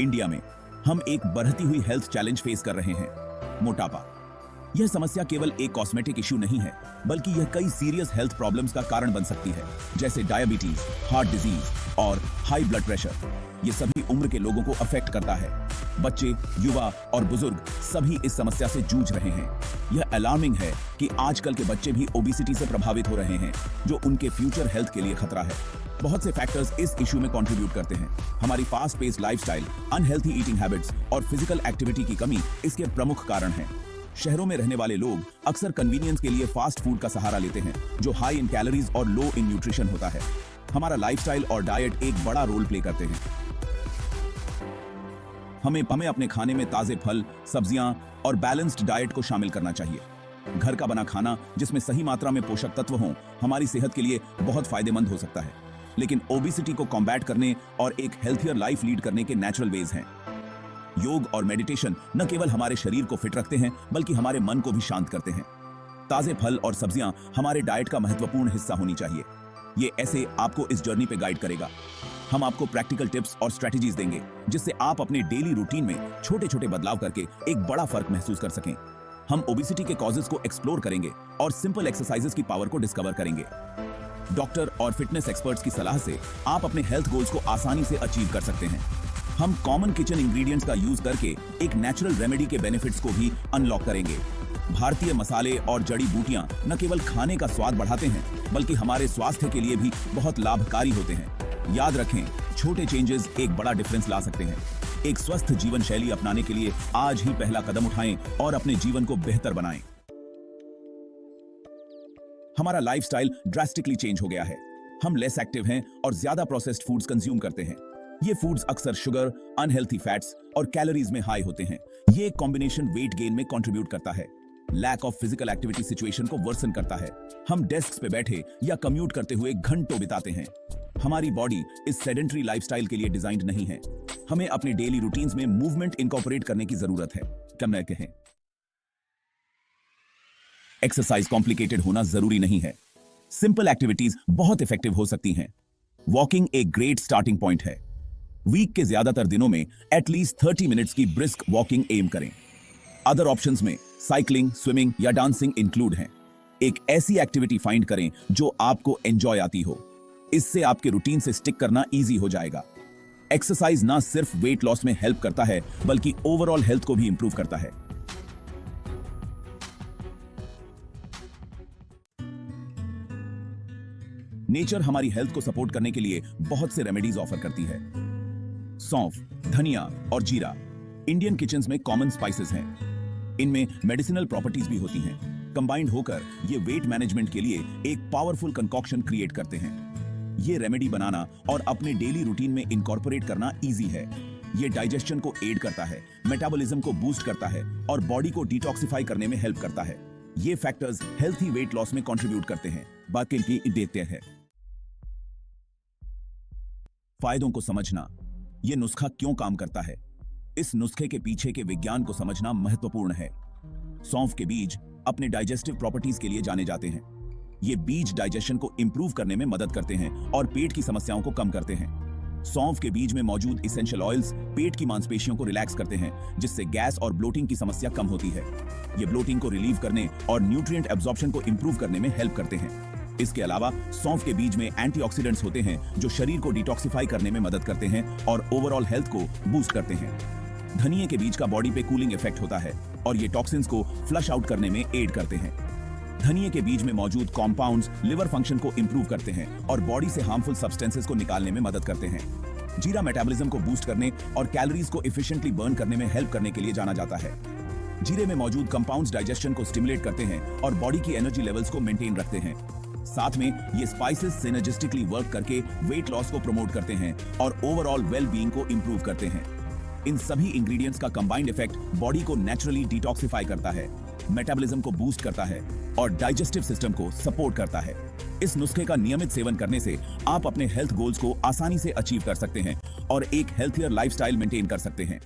India में हम एक बढ़ती हुई हेल्थ चैलेंज फेस कर रहे हैं, मोटापा। यह समस्या केवल एक कॉस्मेटिक इश्यू नहीं है, बल्कि यह कई सीरियस हेल्थ प्रॉब्लम्स का कारण बन सकती है, जैसे डायबिटीज, हार्ट डिजीज और हाई ब्लड प्रेशर। ये सभी उम्र के लोगों को अफेक्ट करता है। बच्चे, युवा और बुजुर्ग सभी इस समस्या से जूझ रहे हैं। यह अलार्मिंग है कि आजकल के बच्चे भी ओबेसिटी से प्रभावित हो रहे हैं, जो उनके फ्यूचर हेल्थ के लिए खतरा है। बहुत से फैक्टर्स इस इशू में कंट्रीब्यूट करते हैं। हमारी fast paced lifestyle, unhealthy eating habits और फिजिकल एक्टिविटी की कमी इसके प्रमुख कारण हैं। शहरों में रहने वाले लोग अक्सर कन्वीनियंस के लिए फास्ट फूड का सहारा लेते हैं, जो हाई इन कैलोरीज और लो इन न्यूट्रिशन होता है। हमारा लाइफस्टाइल और डाइट एक बड़ा रोल प्ले करते हैं। हमें अपने खाने में ताजे फल, सब्जियां और बैलेंस्ड डाइट को शामिल करना चाहिए। घर का बना खाना जिसमें सही मात्रा में पोषक तत्व हों, हमारी सेहत के लिए बहुत फायदेमंद हो सकता है। लेकिन ओबेसिटी को कॉम्बैट करने और एक हेल्थियर लाइफ लीड करने के नेचुरल वेज हैं। योग और मेडिटेशन न केवल हमारे शरीर को फिट रखते हैं, बल्कि हमारे मन को भी शांत करते हैं। ताजे फल और सब्जियां हमारे डाइट का महत्वपूर्ण हिस्सा होनी चाहिए। ये ऐसे आपको इस जर्नी पे गाइड करेगा। हम आपको प्रैक्टिकल टिप्स और स्ट्रेटजीज देंगे, जिससे आप अपने डेली रूटीन में छोटे छोटे बदलाव करके एक बड़ा फर्क महसूस कर सकें। हम ओबेसिटी के कॉजेस को एक्सप्लोर करेंगे और सिंपल एक्सरसाइजेस की पावर को डिस्कवर करेंगे। डॉक्टर और फिटनेस एक्सपर्ट्स की सलाह से आप अपने हेल्थ गोल्स को आसानी से अचीव कर सकते हैं। हम कॉमन किचन इंग्रेडिएंट्स का यूज करके एक नेचुरल रेमेडी के बेनिफिट्स को भी अनलॉक करेंगे। भारतीय मसाले और जड़ी बूटियां न केवल खाने का स्वाद बढ़ाते हैं, बल्कि हमारे स्वास्थ्य के लिए भी बहुत लाभकारी होते हैं। याद रखें, छोटे चेंजेस एक बड़ा डिफरेंस ला सकते हैं। एक स्वस्थ जीवन शैली अपनाने के लिए आज ही पहला कदम उठाएं और अपने जीवन को बेहतर बनाएं। हमारा लाइफस्टाइल ड्रास्टिकली चेंज हो गया है। हम लेस एक्टिव हैं और ज्यादा प्रोसेस्ड फूड्स कंज्यूम करते हैं। ये फूड्स अक्सर शुगर, अनहेल्थी फैट्स और कैलोरीज में हाई होते हैं। ये कॉम्बिनेशन वेट गेन में कंट्रीब्यूट करता है। Lack of physical activity situation को वर्सन करता है। हम डेस्क पे बैठे या कम्यूट करते हुए घंटों बिताते हैं। हमारी बॉडी इस सेडेंटरी लाइफस्टाइल के लिए डिजाइंड नहीं है। हमें अपने डेली रूटीन्स में मूवमेंट इनकॉर्पोरेट करने की जरूरत है। कम न कहें, एक्सरसाइज कॉम्प्लिकेटेड होना जरूरी नहीं है। सिंपल एक्टिविटीज बहुत इफेक्टिव हो सकती हैं। वॉकिंग एक ग्रेट स्टार्टिंग पॉइंट है। वीक के ज्यादातर दिनों में एटलीस्ट 30 मिनट्स की ब्रिस्क वॉकिंग एम करें। अदर ऑप्शंस में साइकिलिंग, स्विमिंग या डांसिंग इंक्लूड हैं। एक ऐसी एक्टिविटी फाइंड करें जो आपको एंजॉय आती हो। इससे आपके रूटीन से स्टिक करना इजी हो जाएगा। एक्सरसाइज ना सिर्फ वेट लॉस में हेल्प करता है, बल्कि ओवरऑल हेल्थ को भी इंप्रूव करता है। नेचर हमारी हेल्थ को सपोर्ट करने के लिए बहुत से रेमेडीज ऑफर करती है। सौंफ, धनिया और जीरा इंडियन किचन्स में कॉमन स्पाइसेस हैं। इनमें मेडिसिनल प्रॉपर्टीज भी होती हैं। कंबाइंड होकर ये वेट मैनेजमेंट के लिए एक पावरफुल कंकॉक्शन क्रिएट करते हैं। ये रेमेडी बनाना और अपने डेली रूटीन में इनकॉर्पोरेट करना इजी है। ये डाइजेशन को एड करता है, मेटाबॉलिज्म को बूस्ट करता है और बॉडी को डिटॉक्सिफाई करने में हेल्प करता है। ये फैक्टर्स हेल्थी वेट लॉस में कंट्रीब्यूट करते हैं, बाकी देते हैं। फायदों को समझना, यह नुस्खा क्यों काम करता है, इस नुस्खे के पीछे के विज्ञान को समझना महत्वपूर्ण है। सौंफ के बीज अपने डाइजेस्टिव प्रॉपर्टीज के लिए जाने जाते हैं। ये बीज डाइजेशन को इंप्रूव करने में मदद करते हैं और पेट की समस्याओं को कम करते हैं। सौंफ के बीज में मौजूद इसेंशियल ऑयल्स पेट की मांसपेशियों को रिलैक्स करते हैं, जिससे गैस और ब्लोटिंग की समस्या कम होती है। ये ब्लोटिंग को रिलीव करने और न्यूट्रिएंट एब्जॉर्प्शन को इंप्रूव करने में हेल्प करते हैं। इसके अलावा सौंफ के बीज में एंटीऑक्सीडेंट्स होते हैं, जो शरीर को डिटॉक्सिफाई करने में मदद करते हैं और ओवरऑल हेल्थ को बूस्ट करते हैं। धनिये के बीज का बॉडी पे कूलिंग इफेक्ट होता है और ये टॉक्सिन्स को फ्लश आउट करने में एड करते हैं। धनिये के बीज में मौजूद कॉम्पाउंड्स लिवर फंक्शन को इंप्रूव करते हैं और बॉडी से हार्मफुल सब्सटेंसेस को निकालने में मदद करते हैं। जीरा मेटाबॉलिज्म को बूस्ट करने और कैलोरीज को एफिशिएंटली बर्न करने में हेल्प करने के लिए जाना जाता है। जीरे में मौजूद कंपाउंड्स डाइजेशन को स्टिमुलेट करते हैं और बॉडी की एनर्जी लेवल्स को मेंटेन रखते हैं। साथ में ये स्पाइसेस सिनर्जिस्टिकली वर्क करके वेट लॉस को प्रमोट करते हैं और ओवरऑल वेल बीइंग को इंप्रूव करते हैं। इन सभी इंग्रेडिएंट्स का कंबाइंड इफेक्ट बॉडी को नेचुरली डिटॉक्सिफाई करता है, मेटाबॉलिज्म को बूस्ट करता है और डाइजेस्टिव सिस्टम को सपोर्ट करता है। इस नुस्खे का नियमित सेवन करने से आप अपने हेल्थ गोल्स को आसानी से अचीव कर सकते हैं और एक हेल्थियर लाइफस्टाइल मेंटेन कर सकते हैं।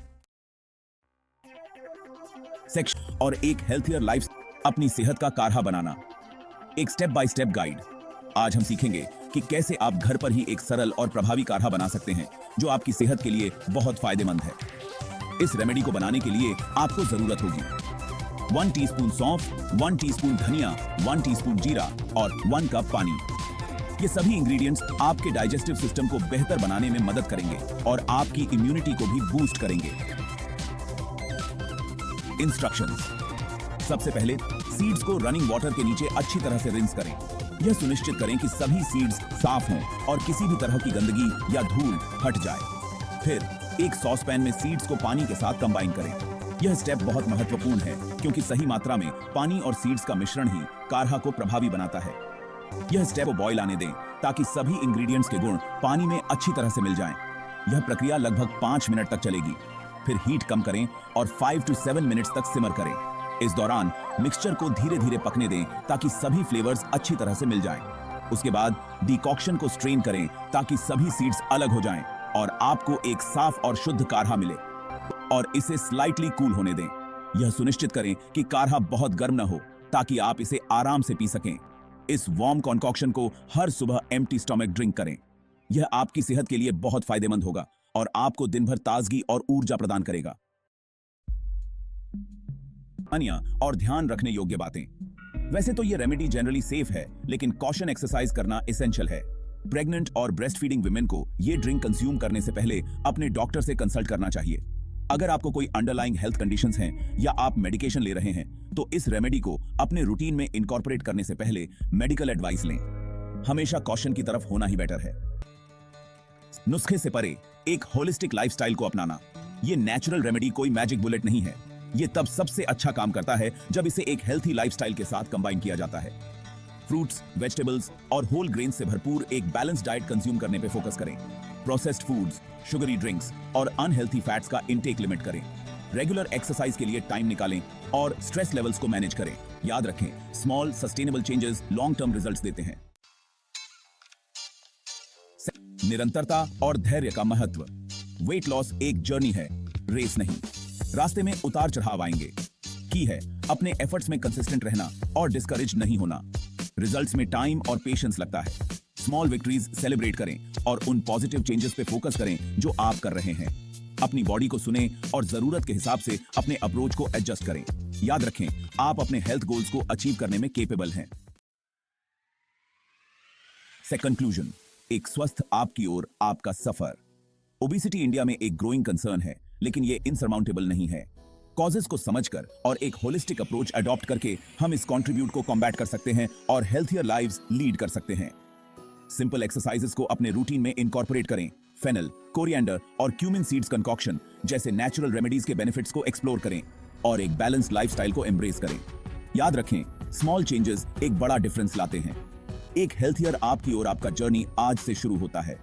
सेक्शन और एक हेल्थियर लाइफ, अपनी सेहत का कारहा बनाना, एक स्टेप बाय स्टेप गाइड। आज हम सीखेंगे कि कैसे आप घर पर ही एक सरल और प्रभावी काढ़ा बना सकते हैं जो आपकी सेहत के लिए बहुत फायदेमंद है। इस रेमेडी को बनाने के लिए आपको जरूरत होगी 1 टीस्पून सौंफ, 1 टीस्पून धनिया, 1 टीस्पून जीरा और 1 कप पानी। ये सभी इंग्रेडिएंट्स आपके डाइजेस्टिव सिस्टम को बेहतर बनाने में मदद करेंगे और आपकी इम्यूनिटी को भी बूस्ट करेंगे। इंस्ट्रक्शंस। सबसे पहले सीड्स को रनिंग वाटर के नीचे अच्छी तरह से रिंस करें। यह सुनिश्चित करें कि सभी सीड्स साफ हों और किसी भी तरह की गंदगी या धूल हट जाए। फिर एक सॉसपैन में सीड्स को पानी के साथ कंबाइन करें। यह स्टेप बहुत महत्वपूर्ण है क्योंकि सही मात्रा में पानी और सीड्स का मिश्रण ही काढ़ा को प्रभावी बनाता है। यह स्टेप को बॉयल आने दें ताकि सभी इंग्रेडिएंट्स के गुण पानी में अच्छी तरह से मिल जाएं। यह प्रक्रिया लगभग 5 मिनट तक चलेगी। फिर हीट कम करें और 5 to 7 मिनट्स तक सिमर करें। इस दौरान मिक्सचर को धीरे धीरे पकने दें ताकि सभी फ्लेवर्स अच्छी तरह से मिल जाएं। उसके बाद डिकॉक्शन को स्ट्रेन करें ताकि सभी सीड्स अलग हो जाएं और आपको एक साफ और शुद्ध काढ़ा मिले। और इसे स्लाइटली कूल होने दें। यह सुनिश्चित करें कि काढ़ा बहुत गर्म न हो ताकि आप इसे आराम से पी सकें। इस वार्म कॉन्कॉक्शन को हर सुबह एम्प्टी स्टमक ड्रिंक करें। यह आपकी सेहत के लिए बहुत फायदेमंद होगा और आपको दिन भर ताजगी और ऊर्जा प्रदान करेगा। और ध्यान रखने योग्य बातें। वैसे तो ये रेमेडी जनरली सेफ है, लेकिन कॉशन एक्सरसाइज करना एसेंशियल है। प्रेग्नेंट और ब्रेस्ट फीडिंग विमेन को ये ड्रिंक कंज्यूम करने से पहले अपने डॉक्टर से कंसल्ट करना चाहिए। अगर आपको कोई अंडरलाइंग हेल्थ कंडीशंस हैं या आप मेडिकेशन ले रहे हैं तो इस रेमेडी को अपने रूटीन में इनकॉर्पोरेट करने से पहले मेडिकल एडवाइस लें। हमेशा कॉशन की तरफ होना ही बेटर है। नुस्खे से परे एक होलिस्टिक लाइफस्टाइल को अपनाना। ये नेचुरल रेमेडी कोई मैजिक बुलेट नहीं है। ये तब सबसे अच्छा काम करता है जब इसे एक हेल्थी लाइफस्टाइल के साथ कंबाइन किया जाता है। फ्रूट्स, वेजिटेबल्स और होल ग्रेन्स से भरपूर एक बैलेंस डाइट कंज्यूम करने पे फोकस करें। प्रोसेस्ड फूड्स, शुगरी ड्रिंक्स और अनहेल्थी फैट्स का इंटेक लिमिट करें। रेगुलर एक्सरसाइज के लिए टाइम निकालें और स्ट्रेस लेवल्स को मैनेज करें। याद रखें, small sustainable changes long term results देते हैं। निरंतरता और धैर्य का महत्व। वेट लॉस एक जर्नी है, रेस नहीं। रास्ते में उतार चढ़ाव आएंगे। की है अपने एफर्ट्स में कंसिस्टेंट रहना और डिस्करेज नहीं होना। रिजल्ट्स में टाइम और पेशेंस लगता है। स्मॉल विक्ट्रीज सेलिब्रेट करें और उन पॉजिटिव चेंजेस पे फोकस करें जो आप कर रहे हैं। अपनी बॉडी को सुने और जरूरत के हिसाब से अपने अप्रोच को एडजस्ट करें। याद रखें, आप अपने हेल्थ गोल्स को अचीव करने में केपेबल हैं। कंक्लूजन, एक स्वस्थ आपकी ओर आपका सफर। ओबेसिटी इंडिया में एक ग्रोइंग कंसर्न है, लेकिन ये इनसरमाउंटेबल नहीं है। कॉजेस को समझकर और एक होलिस्टिक अप्रोच अडॉप्ट करके हम इस कंट्रीब्यूट को कॉम्बैट कर सकते हैं और हेल्थियर लाइव्स लीड कर सकते हैं। सिंपल एक्सरसाइजेस को अपने रूटीन में इनकॉर्पोरेट करें। फेनल, कोरिएंडर और क्यूमिन सीड्स कंकॉक्शन जैसे नेचुरल रेमेडीज के बेनिफिट्स को एक्सप्लोर करें और एक बैलेंस्ड लाइफस्टाइल को एम्ब्रेस करें। याद रखें, स्मॉल चेंजेस एक बड़ा डिफरेंस लाते हैं। एक हेल्थियर आपकी ओर आपका जर्नी आज से शुरू होता है।